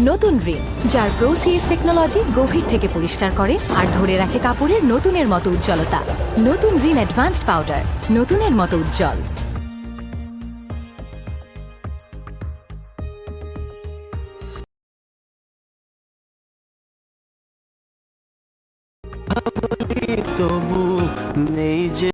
নতুন রিন, যার প্রোসিএস টেকনোলজি গভীর থেকে পরিষ্কার করে আর ধরে রাখে কাপড়ের নতুনের মতো উজ্জ্বলতা। নতুন রিন অ্যাডভান্সড পাউডার, নতুনের মতো উজ্জ্বল। তবু নেই যে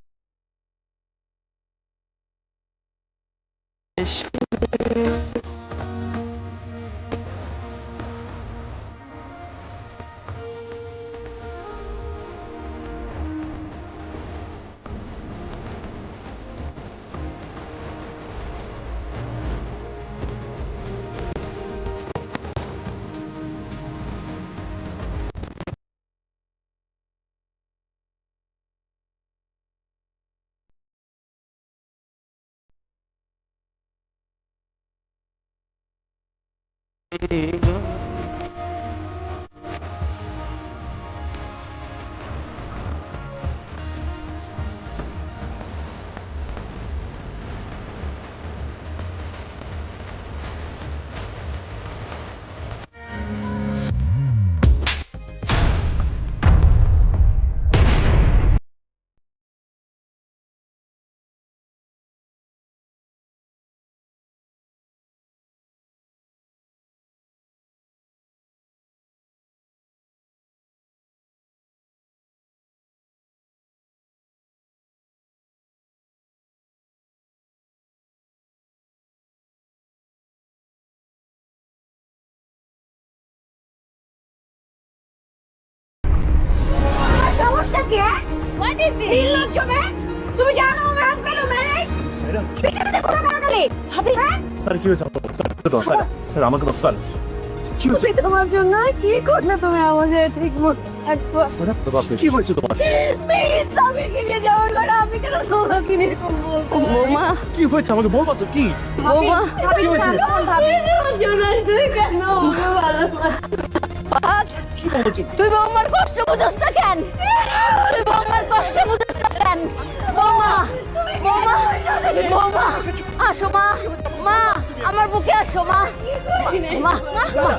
What is this? নির্লজ্জ মেয়ে! তুমি জানো আমার হাজবেন্ড ম্যারিড? সাইরা পিছনে ঘোরা কারাকালি! ভাবি, স্যার কি হয়েছে স্যার আমাকে দাও স্যার কি হয়েছে তুমি তোমার জন্য কি করলে তুমি আমাকে ঠিক মতো থাকবো? স্যার কি হয়েছে তোমার মেয়ে স্বামীকে নিয়ে যাওয়ার পর আমি কেন তোমাকে এরকম বলবো? বৌমা কি হয়েছে আমাকে বলবা তো কি বৌমা কি হয়েছে ভাবি তোমার জন্য তুই কেন আমাকে ভালোবাসিস? তুই বৌমার কষ্ট বুঝছ না কেন? তুই বৌমার কষ্ট বুঝছ না কেন? বৌমা বৌমা বৌমা আসো মা, মা আমার বুকে আসো মা, মা মা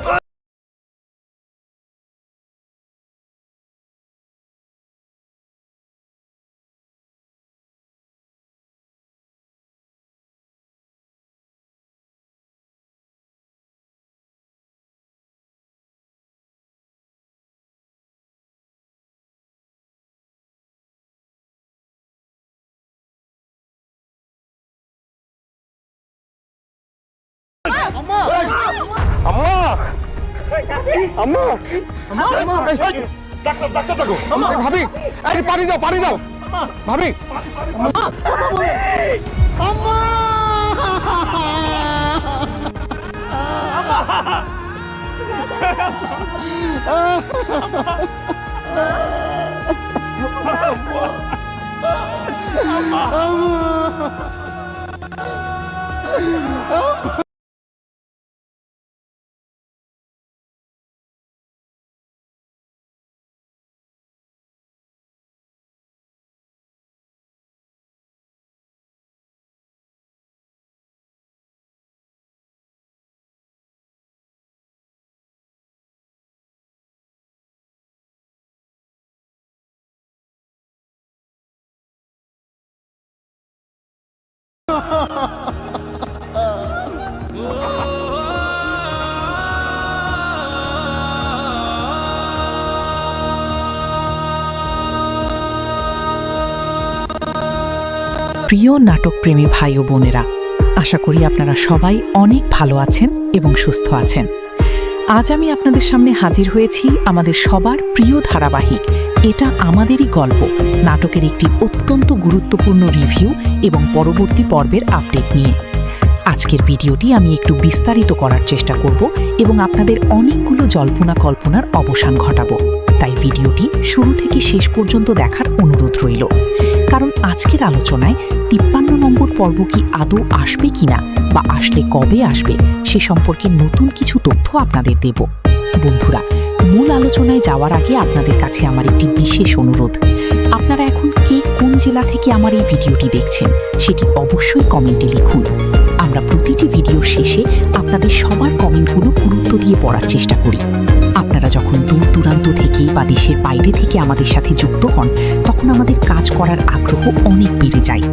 ভাবি আরে পানি দাও ভাবি প্রিয় নাটকপ্রেমী ভাই ও বোনেরা, আশা করি আপনারা সবাই অনেক ভালো আছেন এবং সুস্থ আছেন। আজ আমি আপনাদের সামনে হাজির হয়েছি আমাদের সবার প্রিয় ধারাবাহিক এটা আমাদেরই গল্প নাটকের একটি অত্যন্ত গুরুত্বপূর্ণ রিভিউ এবং পরবর্তী পর্বের আপডেট নিয়ে। আজকের ভিডিওটি আমি একটু বিস্তারিত করার চেষ্টা করব এবং আপনাদের অনেকগুলো জল্পনা কল্পনার অবসান ঘটাবো। তাই ভিডিওটি শুরু থেকে শেষ পর্যন্ত দেখার অনুরোধ রইল, কারণ আজকের আলোচনায় ৫৩ নম্বর পর্ব কি আদৌ আসবে কিনা বা আসলে কবে আসবে সে সম্পর্কে নতুন কিছু তথ্য আপনাদের দেব। বন্ধুরা, মূল আলোচনায় যাওয়ার আগে আপনাদের কাছে আমার একটি বিশেষ অনুরোধ। আপনারা এখন কে কোন জেলা থেকে আমার এই ভিডিওটি দেখছেন সেটি অবশ্যই কমেন্টে লিখুন। আমরা প্রতিটি ভিডিও শেষে আপনাদের সবার কমেন্টগুলো গুরুত্ব দিয়ে পড়ার চেষ্টা করি। আপনারা যখন দূর দূরান্ত থেকে বা দেশের বাইরে থেকে আমাদের সাথে যুক্ত হন, তখন আমাদের কাজ করার আগ্রহ অনেক বেড়ে যায়।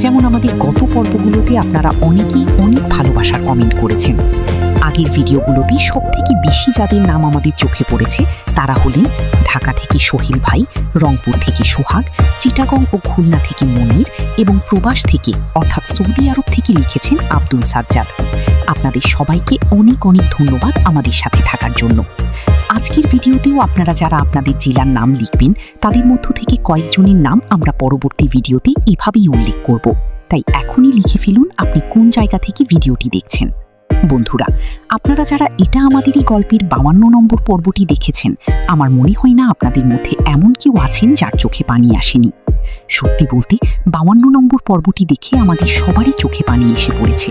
যেমন আমাদের গত পর্বগুলোতে আপনারা অনেকেই অনেক ভালোবাসার কমেন্ট করেছেন। আগের ভিডিওগুলোতে সবথেকে বেশি যাদের নাম আমাদের চোখে পড়েছে তারা হলেন ঢাকা থেকে সোহেল ভাই, রংপুর থেকে সোহাগ, চিটাগং ও খুলনা থেকে মনির এবং প্রবাস থেকে অর্থাৎ সৌদি আরব থেকে লিখেছেন আব্দুল সাজ্জাদ। আপনাদের সবাইকে অনেক অনেক ধন্যবাদ আমাদের সাথে থাকার জন্য। আজকের ভিডিওতেও আপনারা যারা আপনাদের জেলার নাম লিখবেন তাদের মধ্য থেকে কয়েকজনের নাম আমরা পরবর্তী ভিডিওতে এভাবেই উল্লেখ করব। তাই এখনই লিখে ফেলুন আপনি কোন জায়গা থেকে ভিডিওটি দেখছেন। বন্ধুরা, আপনারা যারা এটা আমাদেরই গল্পের 52 নম্বর পর্বটি দেখেছেন, আমার মনে হয় না আপনাদের মধ্যে এমন কেউ আছেন যার চোখে পানি আসেনি। সত্যি বলতে 52 নম্বর পর্বটি দেখে আমাদের সবারই চোখে পানি এসে পড়েছে।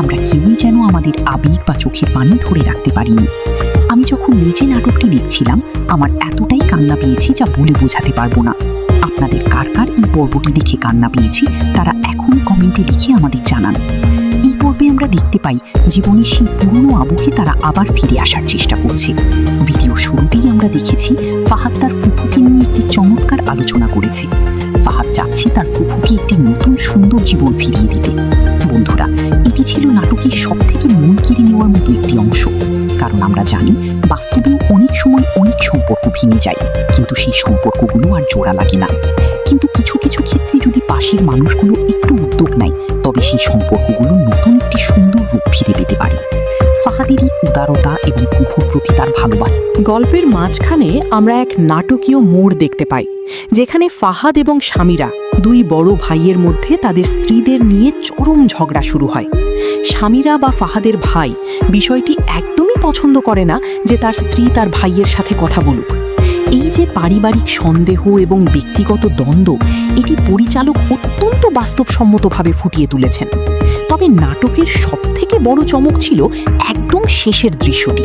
আমরা কেউই যেন আমাদের আবেগ বা চোখের পানি ধরে রাখতে পারিনি। আমি যখন নিজে নাটকটি দেখছিলাম আমার এতটাই কান্না পেয়েছি যা বলে বোঝাতে পারবো না। আপনাদের কার কার এই পর্বটি দেখে কান্না পেয়েছি তারা এখন কমেন্টে লিখে আমাদের জানান। এই পর্বে আমরা দেখতে পাই জীবনের সেই পুরনো আবহে তারা আবার ফিরে আসার চেষ্টা করছে। ভিডিও শুরুতেই আমরা দেখেছি ফাহাদ তার ফুফুকে নিয়ে একটি চমৎকার আলোচনা করেছে। ফাহাদ চাচ্ছে তার ফুফুকে একটি নতুন সুন্দর জীবন ফিরিয়ে দিতে। বন্ধুরা, এটি ছিল নাটকের সবথেকে মন কেড়ে নেওয়ার মতো একটি অংশ। কারণ আমরা জানি বাস্তবেও অনেক সময় অনেক সম্পর্ক ভেঙে যায়, কিন্তু সেই সম্পর্কগুলো আর জোড়া লাগে না। কিন্তু কিছু কিছু ক্ষেত্রে যদি পাশের মানুষগুলো একটু উদ্যোগ নেয় তবে সেই সম্পর্কগুলো নতুন একটি সুন্দর রূপ ফিরে পেতে পারে। ফাহাদেরই উদারতা এবং ফুফুর প্রতি তার ভালোবাসা। গল্পের মাঝখানে আমরা এক নাটকীয় মোড় দেখতে পাই, যেখানে ফাহাদ এবং স্বামীরা দুই বড় ভাইয়ের মধ্যে তাদের স্ত্রীদের নিয়ে চরম ঝগড়া শুরু হয়। স্বামীরা বা ফাহাদের ভাই বিষয়টি একদমই পছন্দ করে না যে তার স্ত্রী তার ভাইয়ের সাথে কথা বলুক। এই যে পারিবারিক সন্দেহ এবং ব্যক্তিগত দ্বন্দ্ব, এটি পরিচালক অত্যন্ত বাস্তবসম্মতভাবে ফুটিয়ে তুলেছেন। তবে নাটকের সবথেকে বড় চমক ছিল একদম শেষের দৃশ্যটি।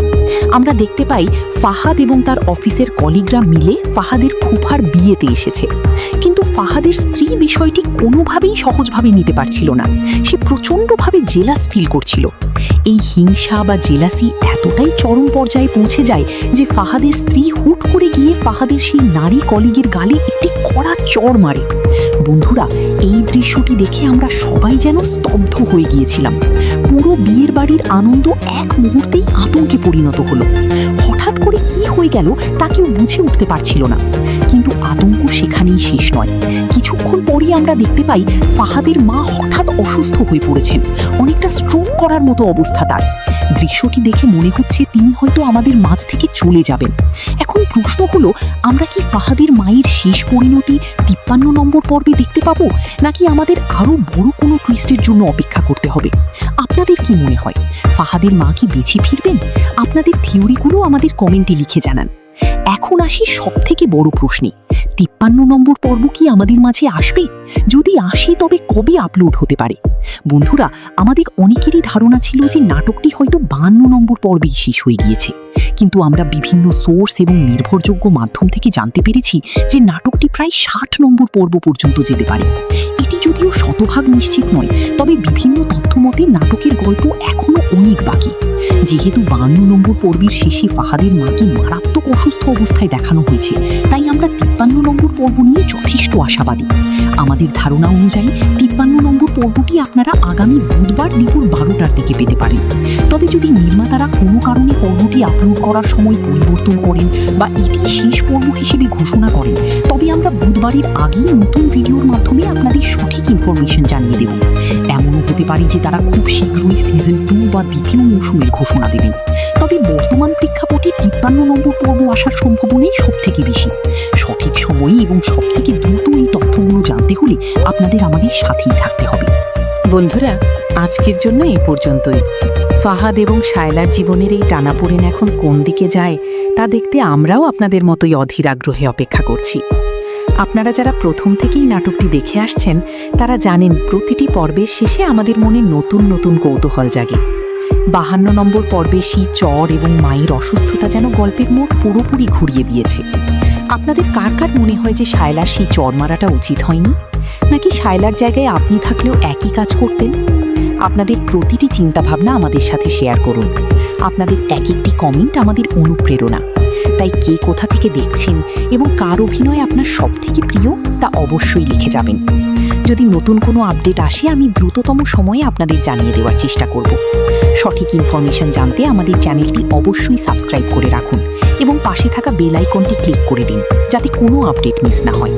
আমরা দেখতে পাই ফাহাদ এবং তার অফিসের কলিগরা মিলে ফাহাদের ফুফার বিয়েতে এসেছে, কিন্তু ফাহাদের স্ত্রী বিষয়টি কোনোভাবেই সহজভাবে নিতে পারছিল না। সে প্রচণ্ডভাবে জেলাস ফিল করছিল। এই হিংসা বা জেলাসি এতটাই চরম পর্যায়ে পৌঁছে যায় যে ফাহাদের স্ত্রী হুট করে গিয়ে ফাহাদের সেই নারী কলিগের গালে একটি কড়া চড় মারে। বন্ধুরা, এই দৃশ্যটি দেখে আমরা সবাই যেন স্তব্ধ হয়ে গিয়েছিলাম। পুরো বিয়ের বাড়ির আনন্দ এক মুহূর্তেই আতঙ্কে পরিণত হলো। হঠাৎ করে কি হয়ে গেল তা কেউ বুঝে উঠতে পারছিল না। কিন্তু আতঙ্ক সেখানেই শেষ নয়। কিছুক্ষণ পরই আমরা দেখতে পাই ফাহাদের মা হঠাৎ অসুস্থ হয়ে পড়েছেন, অনেকটা স্ট্রোক করার মতো অবস্থা তার। দৃশ্যটি দেখে মনে হচ্ছে তিনি হয়তো আমাদের মাঝ থেকে চলে যাবেন। এখন প্রশ্ন হলো, আমরা কি ফাহাদের মায়ের শেষ পরিণতি 53 নম্বর পর্বে দেখতে পাবো, নাকি আমাদের আরও বড় কোনো টুইস্টের জন্য অপেক্ষা করতে হবে? আপনাদের কি মনে হয়, ফাহাদের মা কি বেঁচে ফিরবেন? আপনাদের থিওরিগুলো আমাদের কমেন্টে লিখে জানান। এখন আসি সবথেকে বড় প্রশ্নে, 53 নম্বর পর্ব কি আমাদের মাঝে আসবে? যদি আসে তবে কবে আপলোড হতে পারে? বন্ধুরা, আমাদের অনেকেরই ধারণা ছিল যে নাটকটি হয়তো 52 নম্বর পর্বেই শেষ হয়ে গিয়েছে, কিন্তু আমরা বিভিন্ন সোর্স এবং নির্ভরযোগ্য মাধ্যম থেকে জানতে পেরেছি যে নাটকটি প্রায় 60 নম্বর পর্ব পর্যন্ত যেতে পারে। এটি যদিও শতভাগ নিশ্চিত নয়, তবে বিভিন্ন তথ্য মতে নাটকের গল্প এখনো অনেক বাকি। যেহেতু 52 নম্বর পর্বের শেষে ফাহাদের মাকে মারাত্মক অসুস্থ অবস্থায় দেখানো হয়েছে, তাই আমরা 53 নম্বর পর্ব নিয়ে যথেষ্ট আশাবাদী। আমাদের ধারণা অনুযায়ী 53 নম্বর পর্বটি আপনারা আগামী বুধবার দুপুর 12টার দিকে পেতে পারেন। তবে যদি নির্মাতারা কোনো কারণে পর্বটি আপলোড করার সময় পরিবর্তন করেন বা এটি শেষ পর্ব হিসেবে ঘোষণা করেন, তবে আমরা বুধবারের আগেই নতুন ভিডিওর মাধ্যমে আপনাদের সঠিক ইনফরমেশন জানিয়ে দেব। এমনও হতে পারে যে তারা খুব শীঘ্রই সিজন 2 বা দ্বিতীয় মৌসুমের ঘোষণা দেবেন। তবে বর্তমান প্রেক্ষাপটে 53 নম্বর পর্ব আসার সম্ভাবনাই সবথেকে বেশি। সঠিক সময়ে এবং সবথেকে দ্রুত এই তথ্যগুলো জানতে হলে আপনাদের আমাদের সাথেই থাকতে হবে। বন্ধুরা, আজকের জন্য এই পর্যন্তই। ফাহাদ এবং শায়লার জীবনের এই টানাপোড়েন এখন কোন দিকে যায় তা দেখতে আমরাও আপনাদের মতোই অধীর আগ্রহে অপেক্ষা করছি। আপনারা যারা প্রথম থেকেই নাটকটি দেখে আসছেন তারা জানেন প্রতিটি পর্বের শেষে আমাদের মনে নতুন নতুন কৌতূহল জাগে। 52 নম্বর পর্বে সেই চর এবং মায়ের অসুস্থতা যেন গল্পের মোড় পুরোপুরি ঘুরিয়ে দিয়েছে। আপনাদের কার কার মনে হয় যে শায়লার সেই চর মারাটা উচিত হয়নি, নাকি শায়লার জায়গায় আপনি থাকলেও একই কাজ করতেন? আপনাদের প্রতিটি চিন্তাভাবনা আমাদের সাথে শেয়ার করুন। আপনাদের এক একটি কমেন্ট আমাদের অনুপ্রেরণা। তাই কে কোথা থেকে দেখছেন এবং কার অভিনয় আপনার সবথেকে প্রিয় তা অবশ্যই লিখে যাবেন। যদি নতুন কোনো আপডেট আসে আমি দ্রুততম সময়ে আপনাদের জানিয়ে দেওয়ার চেষ্টা করব। সঠিক ইনফরমেশন জানতে আমাদের চ্যানেলটি অবশ্যই সাবস্ক্রাইব করে রাখুন এবং পাশে থাকা বেল আইকনটি ক্লিক করে দিন, যাতে কোনো আপডেট মিস না হয়।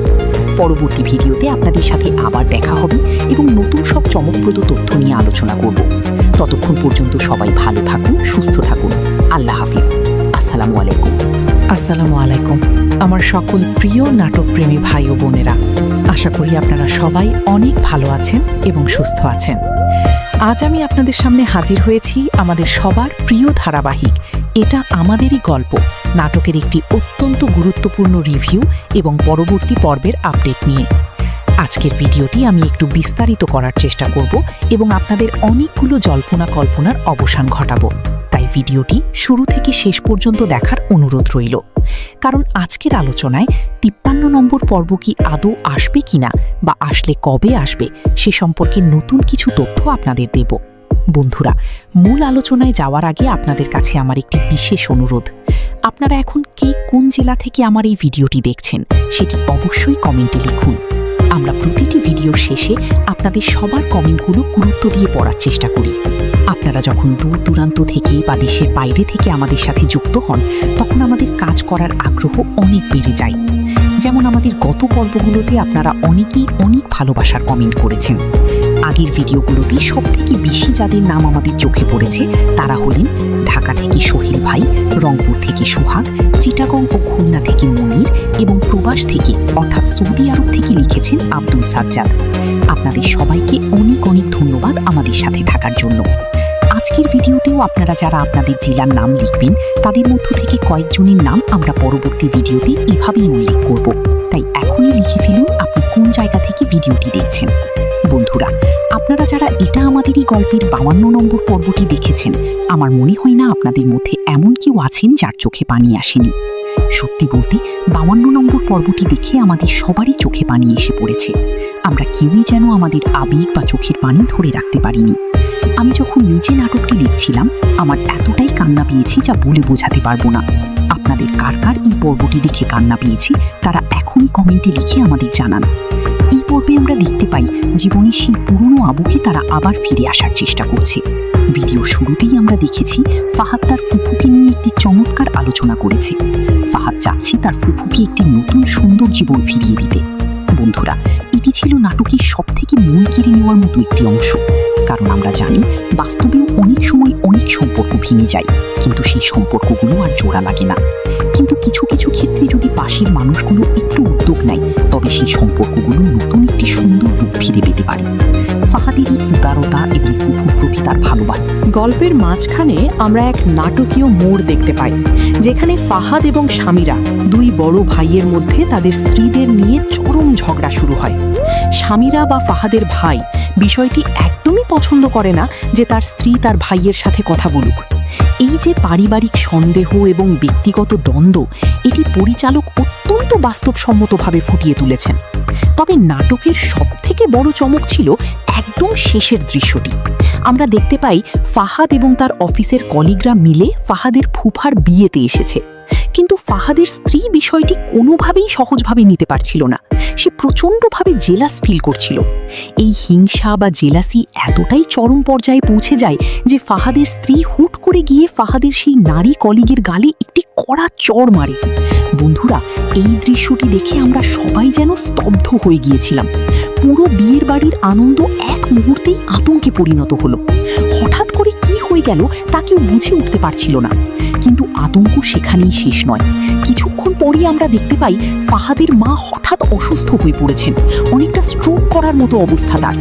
পরবর্তী ভিডিওতে আপনাদের সাথে আবার দেখা হবে এবং নতুন সব চমকপ্রদ তথ্য নিয়ে আলোচনা করব। ততক্ষণ পর্যন্ত সবাই ভালো থাকুন, সুস্থ থাকুন। আল্লাহ হাফিজ। আসসালামু আলাইকুম। আসসালামু আলাইকুম আমার সকল প্রিয় নাটকপ্রেমী ভাই ও বোনেরা, আশা করি আপনারা সবাই অনেক ভালো আছেন এবং সুস্থ আছেন। আজ আমি আপনাদের সামনে হাজির হয়েছি আমাদের সবার প্রিয় ধারাবাহিক এটা আমাদেরই গল্প নাটকের একটি অত্যন্ত গুরুত্বপূর্ণ রিভিউ এবং পরবর্তী পর্বের আপডেট নিয়ে। আজকের ভিডিওটি আমি একটু বিস্তারিত করার চেষ্টা করব এবং আপনাদের অনেকগুলো জল্পনা কল্পনার অবসান ঘটাবো। তাই ভিডিওটি শুরু থেকে শেষ পর্যন্ত দেখার অনুরোধ রইল, কারণ আজকের আলোচনায় ৫৩ নম্বর পর্ব কি আদৌ আসবে কিনা বা আসলে কবে আসবে সে সম্পর্কে নতুন কিছু তথ্য আপনাদের দেব। বন্ধুরা, মূল আলোচনায় যাওয়ার আগে আপনাদের কাছে আমার একটি বিশেষ অনুরোধ। আপনারা এখন কে কোন জেলা থেকে আমার এই ভিডিওটি দেখছেন সেটি অবশ্যই কমেন্টে লিখুন। আমরা প্রতিটি ভিডিওর শেষে আপনাদের সবার কমেন্টগুলো গুরুত্ব দিয়ে পড়ার চেষ্টা করি। আপনারা যখন দূর দূরান্ত থেকে বা দেশের বাইরে থেকে আমাদের সাথে যুক্ত হন তখন আমাদের কাজ করার আগ্রহ অনেক বেড়ে যায়। যেমন আমাদের গত পর্বগুলোতে আপনারা অনেকেই অনেক ভালোবাসার কমেন্ট করেছেন। আগের ভিডিওগুলোতে সবথেকে বেশি যাদের নাম আমাদের চোখে পড়েছে তারা হলেন ঢাকা থেকে সোহেল ভাই, রংপুর থেকে সোহাগ, চিটাগং ও খুলনা থেকে মনির এবং প্রবাস থেকে অর্থাৎ সৌদি আরব থেকে লিখেছেন আব্দুল সাজ্জাদ। আপনাদের সবাইকে অনেক অনেক ধন্যবাদ আমাদের সাথে থাকার জন্য। আজকের ভিডিওতেও আপনারা যারা আপনাদের জেলার নাম লিখবেন তাদের মধ্য থেকে কয়েকজনের নাম আমরা পরবর্তী ভিডিওতে এভাবেই উল্লেখ করব। তাই এখনই লিখে ফেলুন আপনি কোন জায়গা থেকে ভিডিওটি দেখছেন। বন্ধুরা, আপনারা যারা এটা আমাদেরই গল্পের ৫২ নম্বর পর্বটি দেখেছেন, আমার মনে হয় না আপনাদের মধ্যে এমন কেউ আছেন যার চোখে পানি আসেনি। সত্যি বলতে ৫২ নম্বর পর্বটি দেখে আমাদের সবারই চোখে পানি এসে পড়েছে। আমরা কেউই যেন আমাদের আবেগ বা চোখের পানি ধরে রাখতে পারিনি। আমি যখন নিজে নাটকটি দেখছিলাম আমার এতটাই কান্না পেয়েছি যা বলে বোঝাতে পারবো না। আপনাদের কার কার এই পর্বটি দেখে কান্না পেয়েছে তারা এখনই কমেন্টে লিখে আমাদের জানান। এই পর্বে আমরা দেখতে পাই জীবনের সেই পুরনো আবহে তারা আবার ফিরে আসার চেষ্টা করছে। ভিডিও শুরুতেই আমরা দেখেছি ফাহাদ তার ফুফুকে নিয়ে একটি চমৎকার আলোচনা করেছে। ফাহাদ চাচ্ছে তার ফুফুকে একটি নতুন সুন্দর জীবন ফিরিয়ে দিতে। বন্ধুরা, এটি ছিল নাটকের সবথেকে মন কেড়ে নেওয়ার মতো একটি অংশ, কারণ আমরা জানি বাস্তবেও অনেক সময় অনেক সম্পর্ক ভেঙে যায়, কিন্তু সেই সম্পর্কগুলো আর জোড়া লাগে না। কিন্তু কিছু কিছু ক্ষেত্রে যদি পাশের মানুষগুলো একটু উদ্যোগ নেয় তবে সেই সম্পর্কগুলো নতুন একটি সুন্দর রূপ ফিরে পেতে পারে। ফাহাদের এই উদারতা এবং ফুফুর প্রতি তার ভালোবাসা। গল্পের মাঝখানে আমরা এক নাটকীয় মোড় দেখতে পাই, যেখানে ফাহাদ এবং স্বামীরা দুই বড় ভাইয়ের মধ্যে তাদের স্ত্রীদের নিয়ে চরম ঝগড়া শুরু হয়। স্বামীরা বা ফাহাদের ভাই বিষয়টি একদমই পছন্দ করে না যে তার স্ত্রী তার ভাইয়ের সাথে কথা বলুক। এই যে পারিবারিক সন্দেহ এবং ব্যক্তিগত দ্বন্দ্ব, এটি পরিচালক অত্যন্ত বাস্তবসম্মতভাবে ফুটিয়ে তুলেছেন। তবে নাটকের সবথেকে বড় চমক ছিল একদম শেষের দৃশ্যটি। আমরা দেখতে পাই ফাহাদ এবং তার অফিসের কলিগরা মিলে ফাহাদের ফুফার বিয়েতে এসেছে, কিন্তু ফাহাদের স্ত্রী বিষয়টি কোনোভাবেই সহজভাবে নিতে পারছিল না। সে প্রচণ্ডভাবে জেলাস ফিল করছিল। এই হিংসা বা জেলাসি এতটাই চরম পর্যায়ে পৌঁছে যায় যে ফাহাদের স্ত্রী হুট করে গিয়ে ফাহাদের সেই নারী কলিগের গালে একটি কড়া চড় মারে। বন্ধুরা, এই দৃশ্যটি দেখে আমরা সবাই যেন স্তব্ধ হয়ে গিয়েছিলাম। পুরো বিয়ের বাড়ির আনন্দ এক মুহূর্তেই আতঙ্কে পরিণত হলো। হঠাৎ করে কি হয়ে গেল তা কেউ বুঝে উঠতে পারছিল না। কিন্তু আতঙ্ক সেখানেই শেষ নয়। কিছুক্ষণ পরই আমরা দেখতে পাই ফাহাদের মা হঠাৎ অসুস্থ হয়ে পড়েছেন, অনেকটা স্ট্রোক করার মতো অবস্থা তার।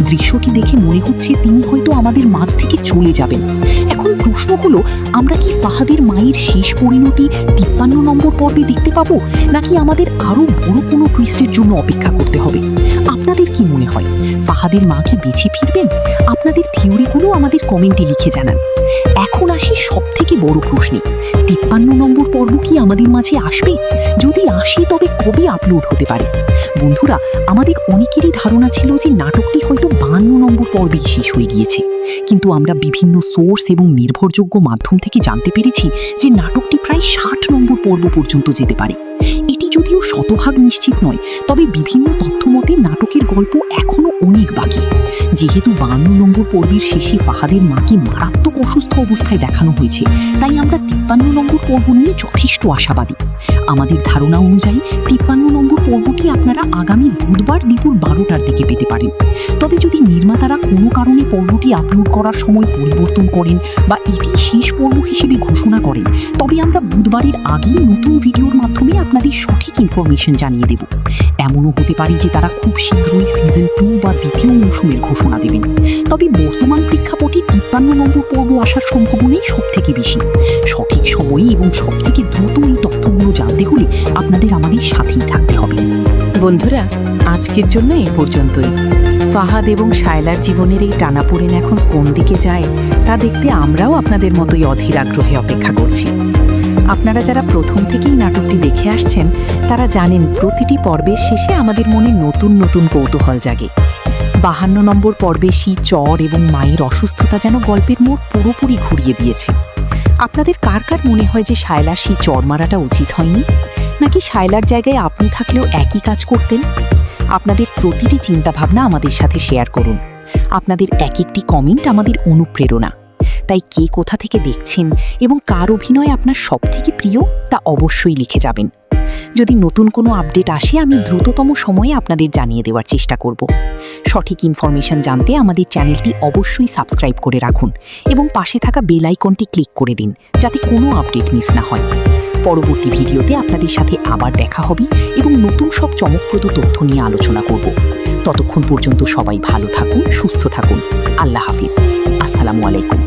দৃশ্যটি দেখে মনে হচ্ছে তিনি হয়তো আমাদের মাঝ থেকে চলে যাবেন। এখন প্রশ্ন হলো, আমরা কি ফাহাদের মায়ের শেষ পরিণতি ৫৩ নম্বর পর্বে দেখতে পাবো, নাকি আমাদের আরো বড় কোনো টুইস্টের জন্য অপেক্ষা করতে হবে? আপনাদের কি মনে হয় ফাহাদের মা কি বেঁচে ফিরবেন? আপনাদের থিওরিগুলো আমাদের কমেন্টে লিখে জানান। এখন আসি সব থেকে বড় প্রশ্নে, 53 নম্বর পর্ব কি আমাদের মাঝে আসবে? যদি আসে তবে কবে আপলোড হতে পারে? বন্ধুরা, আমাদের অনেকেরই ধারণা ছিল যে নাটকটি হয়তো 52 নম্বর পর্বেই শেষ হয়ে গিয়েছে, কিন্তু আমরা বিভিন্ন সোর্স এবং নির্ভরযোগ্য মাধ্যম থেকে জানতে পেরেছি যে নাটকটি প্রায় 60 নম্বর পর্ব পর্যন্ত যেতে পারে। এটি যদিও শতভাগ নিশ্চিত নয়, তবে বিভিন্ন তথ্য মতে নাটকের গল্প এখনো অনেক বাকি। যেহেতু 52 নম্বর পর্বের শেষে ফাহাদের মাকে মারাত্মক অসুস্থ অবস্থায় দেখানো হয়েছে, তাই আমরা 53 নম্বর পর্ব নিয়ে যথেষ্ট আশাবাদী। আমাদের ধারণা অনুযায়ী 53 নম্বর পর্বটি আপনারা আগামী বুধবার দুপুর 12টার দিকে পেতে পারেন। তবে যদি নির্মাতারা কোনো কারণে পর্বটি আপলোড করার সময় পরিবর্তন করেন বা এটি শেষ পর্ব হিসেবে ঘোষণা করেন, তবে আমরা বুধবারের আগেই নতুন ভিডিওর মাধ্যমে আপনাদের সঠিক ইনফরমেশন জানিয়ে দেব। এমনও হতে পারে যে তারা খুব শীঘ্রই সিজন 2 বা দ্বিতীয় মৌসুমের ঘোষণা দেবেন। তবে বর্তমান প্রেক্ষাপটে 53 নম্বর পর্ব আসার সম্ভাবনাই সব থেকে বেশি। সঠিক সময়ে এবং সব থেকে দ্রুত এই তথ্যগুলো জানতে হলে আপনাদের আমাদের সাথেই থাকতে হবে। বন্ধুরা, আজকের জন্য এই পর্যন্তই। ফাহাদ এবং শায়লার জীবনের এই টানাপোড়েন এখন কোন দিকে যায় তা দেখতে আমরাও আপনাদের মতোই অধীর আগ্রহে অপেক্ষা করছি। আপনারা যারা প্রথম থেকেই নাটকটি দেখে আসছেন তারা জানেন প্রতিটি পর্বের শেষে আমাদের মনে নতুন নতুন কৌতূহল জাগে। 52 নম্বর পর্বে সেই চর এবং মায়ের অসুস্থতা যেন গল্পের মোড় পুরোপুরি ঘুরিয়ে দিয়েছে। আপনাদের কার কার মনে হয় যে শায়লার সেই চর মারাটা উচিত হয়নি, নাকি শায়লার জায়গায় আপনি থাকলেও একই কাজ করতেন? আপনাদের প্রতিটি চিন্তাভাবনা আমাদের সাথে শেয়ার করুন। আপনাদের এক একটি কমেন্ট আমাদের অনুপ্রেরণা। তাই কে কোথা থেকে দেখছেন এবং কার অভিনয় আপনার সবথেকে প্রিয় তা অবশ্যই লিখে যাবেন। যদি নতুন কোনো আপডেট আসে আমি দ্রুততম সময়ে আপনাদের জানিয়ে দেওয়ার চেষ্টা করব। সঠিক ইনফরমেশন জানতে আমাদের চ্যানেলটি অবশ্যই সাবস্ক্রাইব করে রাখুন এবং পাশে থাকা বেল আইকনটি ক্লিক করে দিন যাতে কোনো আপডেট মিস না হয়। পরবর্তী ভিডিওতে আপনাদের সাথে আবার দেখা হবে এবং নতুন সব চমকপ্রদ তথ্য নিয়ে আলোচনা করব। ততক্ষণ পর্যন্ত সবাই ভালো থাকুন, সুস্থ থাকুন। আল্লাহ হাফিজ। আসসালামু আলাইকুম।